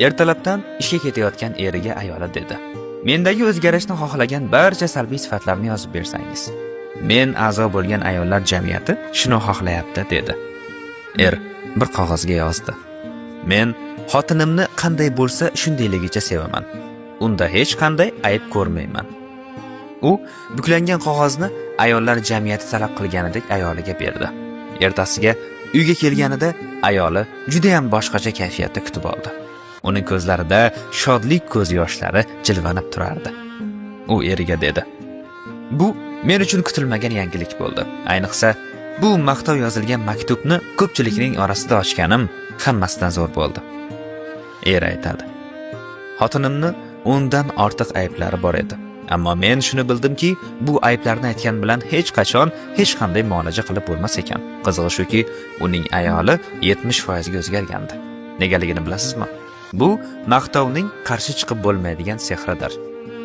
Ertalabdan ishga ketayotgan eriga ayoli dedi: "Mendagi o'zgarishni xohlagan barcha salbiy sifatlarni yozib bersangiz. Men a'zo bo'lgan ayollar jamiyati shuni xohlayapti" dedi. Er bir qog'ozga yozdi: "Men xotinimni qanday bo'lsa shundayligicha sevaman. Unda hech qanday ayb ko'rmayman." U buklangan qog'ozni ayollar jamiyati talab qilganidek ayoliga berdi. Ertasiga uyga kelganida ayoli juda ham boshqacha kayfiyatda kutib oldi. Uning ko'zlarida shodlik ko'z yoshlari jilvanib turardi. U eriga dedi: "Bu men uchun kutilmagan yangilik bo'ldi. Ayniqsa bu maqtov yozilgan maktubni ko'pchilikning orasida ochganim hammasidan zo'r bo'ldi." Er aytadi: "Xotinimni undan ortiq ayblari bor edi. Ammo men shuni bildimki, bu ayblarni aytgan bilan hech qachon hech qanday muolaja qilib bo'lmas ekan. Qizig'i shuki, uning ayoli 70% ga o'zgargandi. Negaligini bilasizmi? Bu maqtovning qarshi chiqib bo'lmaydigan sehridir.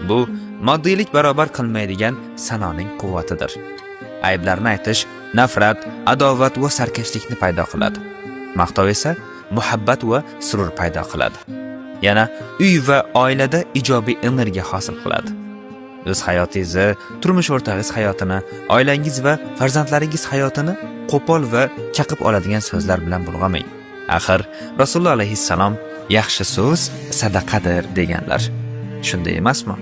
Bu moddiylik barobar qilmaydigan sanoning quvvatidir. Ayblarni aytish nafrat, adovat va sarkashlikni paydo qiladi. Maqtov esa muhabbat va surur paydo qiladi. Yana uy va oilada ijobiy energiya hosil qiladi. O'z hayotingizni, turmush o'rtog'ingiz hayotini, oilangiz va farzandlaringiz hayotini qo'pol va chaqib oladigan so'zlar bilan bulg'amang. Axir Rasululloh alayhissalom yaxshi so'z sadaqadir deganlar. Shunday emasmi?